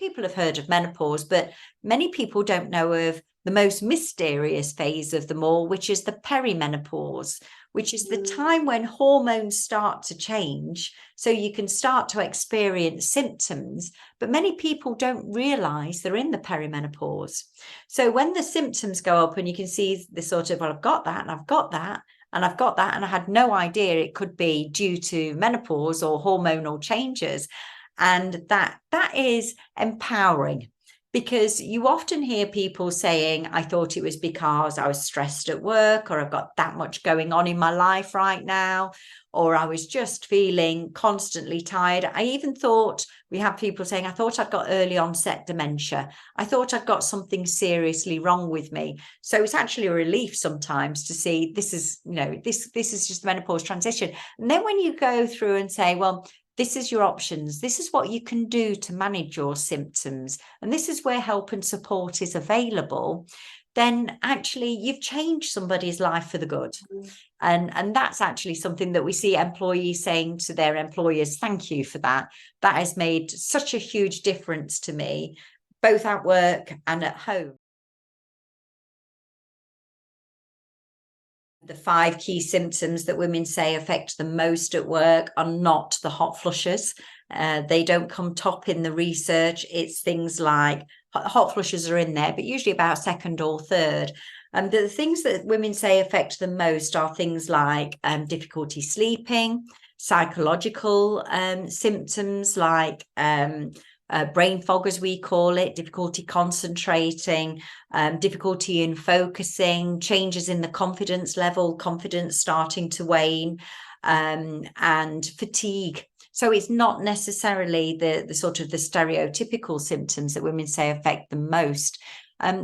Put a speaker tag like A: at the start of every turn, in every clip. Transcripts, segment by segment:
A: people have heard of menopause, but many people don't know of the most mysterious phase of them all, which is the perimenopause, which is the time when hormones start to change. So you can start to experience symptoms, but many people don't realize they're in the perimenopause. So when the symptoms go up and you can see the sort of, well, I've got that and I've got that, and I've got that, and I had no idea it could be due to menopause or hormonal changes. And that is empowering, because you often hear people saying, I thought it was because I was stressed at work, or I've got that much going on in my life right now, or I was just feeling constantly tired. I even thought, we have people saying, I thought I'd got early onset dementia. I thought I'd got something seriously wrong with me. So it's actually a relief sometimes to see this is, this is just menopause transition. And then when you go through and say, well, this is your options. This is what you can do to manage your symptoms. And this is where help and support is available. Then actually you've changed somebody's life for the good. And that's actually something that we see employees saying to their employers, thank you for that. That has made such a huge difference to me, both at work and at home. The 5 key symptoms that women say affect them most at work are not the hot flushes. They don't come top in the research. It's things like hot flushes are in there, but usually about second or third. The things that women say affect them most are things like difficulty sleeping, psychological symptoms like brain fog, as we call it, difficulty concentrating, difficulty in focusing, changes in the confidence level, confidence starting to wane, and fatigue. So it's not necessarily the sort of the stereotypical symptoms that women say affect them most.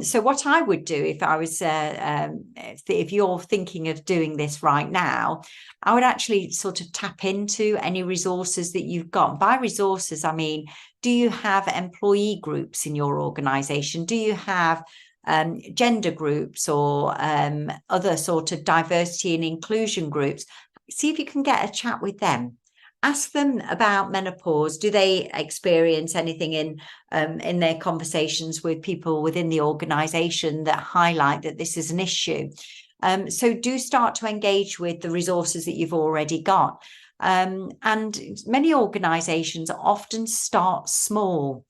A: So what I would do if I was, if you're thinking of doing this right now, I would actually sort of tap into any resources that you've got. By resources, I mean, do you have employee groups in your organization? Do you have gender groups or other sort of diversity and inclusion groups? See if you can get a chat with them. Ask them about menopause. Do they experience anything in their conversations with people within the organization that highlight that this is an issue? So do start to engage with the resources that you've already got. And many organizations often start small.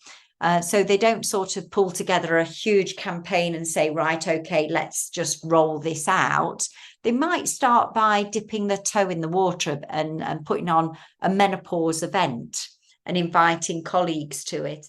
A: So they don't sort of pull together a huge campaign and say, right, okay, let's just roll this out. They might start by dipping their toe in the water and putting on a menopause event and inviting colleagues to it.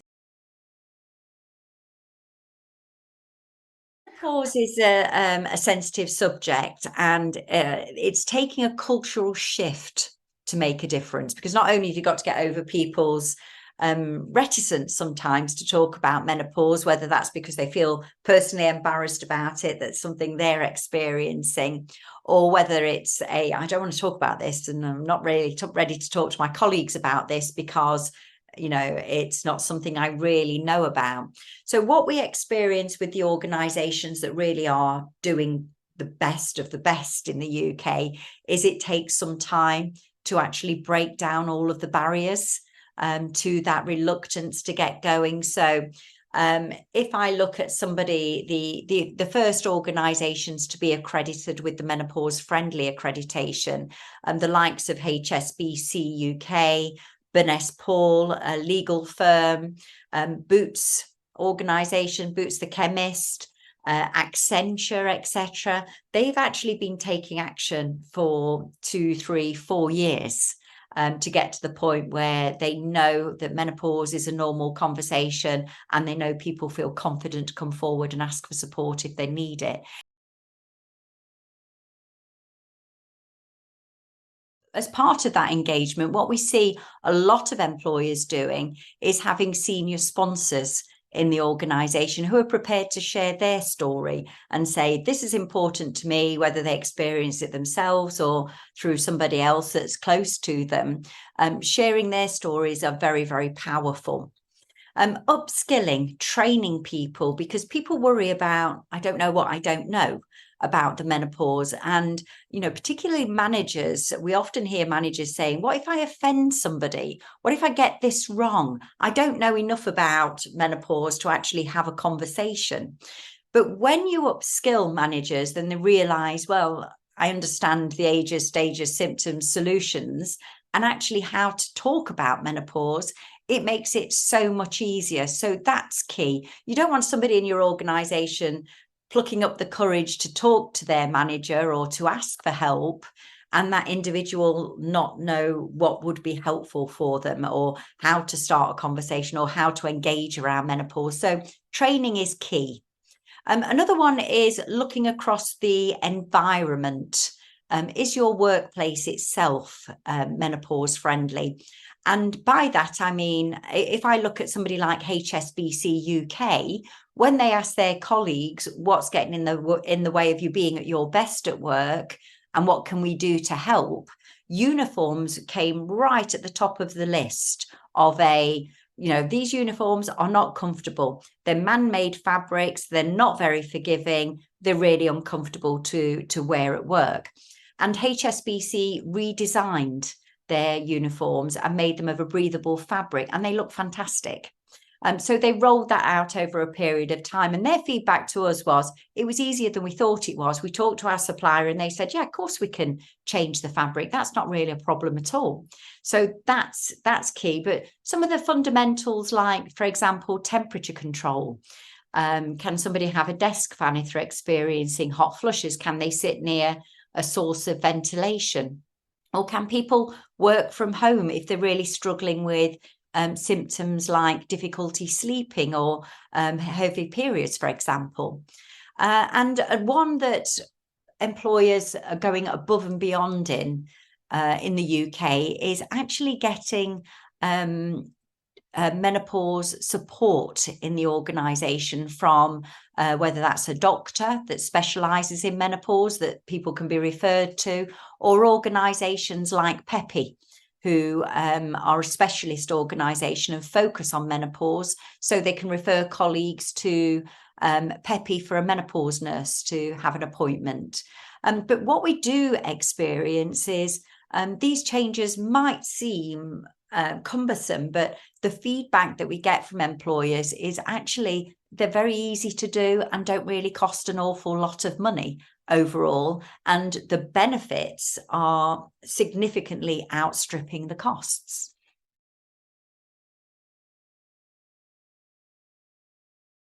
A: Menopause is a sensitive subject, and it's taking a cultural shift to make a difference, because not only have you got to get over people's reticence sometimes to talk about menopause, whether that's because they feel personally embarrassed about it, that's something they're experiencing, or whether it's I don't want to talk about this and I'm not really ready to talk to my colleagues about this because it's not something I really know about. So what we experience with the organizations that really are doing the best of the best in the UK is it takes some time to actually break down all of the barriers to that reluctance to get going. So if I look at somebody, the first organisations to be accredited with the menopause friendly accreditation, the likes of HSBC UK, Burness Paul, a legal firm, Boots organisation, Boots the chemist, Accenture, etc. They've actually been taking action for 2, 3, 4 years. To get to the point where they know that menopause is a normal conversation and they know people feel confident to come forward and ask for support if they need it. As part of that engagement, what we see a lot of employers doing is having senior sponsors in the organisation who are prepared to share their story and say, this is important to me, whether they experience it themselves or through somebody else that's close to them. Sharing their stories are very, very powerful. Upskilling, training people, because people worry about, I don't know what I don't know. about the menopause. And, you know, particularly managers, we often hear managers saying, what if I offend somebody? What if I get this wrong? I don't know enough about menopause to actually have a conversation. But when you upskill managers, then they realize, well, I understand the ages, stages, symptoms, solutions, and actually how to talk about menopause. It makes it so much easier. So that's key. You don't want somebody in your organization plucking up the courage to talk to their manager or to ask for help, and that individual not know what would be helpful for them, or how to start a conversation, or how to engage around menopause. So training is key. Another one is looking across the environment. Is your workplace itself menopause friendly? And by that, I mean, if I look at somebody like HSBC UK, when they ask their colleagues, what's getting in the way of you being at your best at work, and what can we do to help? Uniforms came right at the top of the list of these uniforms are not comfortable. They're man-made fabrics. They're not very forgiving. They're really uncomfortable to wear at work. And HSBC redesigned their uniforms and made them of a breathable fabric, and they look fantastic. So they rolled that out over a period of time, and their feedback to us was it was easier than we thought it was. We talked to our supplier and they said, yeah, of course we can change the fabric. That's not really a problem at all. So that's key. But some of the fundamentals, like, for example, temperature control. Can somebody have a desk fan if they're experiencing hot flushes? Can they sit near a source of ventilation? Or can people work from home if they're really struggling with symptoms like difficulty sleeping or heavy periods, for example? And one that employers are going above and beyond in the UK is actually getting menopause support in the organisation from whether that's a doctor that specialises in menopause that people can be referred to, or organisations like PEPI, who are a specialist organisation and focus on menopause, so they can refer colleagues to PEPI for a menopause nurse to have an appointment. But what we do experience is these changes might seem cumbersome, but the feedback that we get from employers is actually they're very easy to do and don't really cost an awful lot of money overall, and the benefits are significantly outstripping the costs.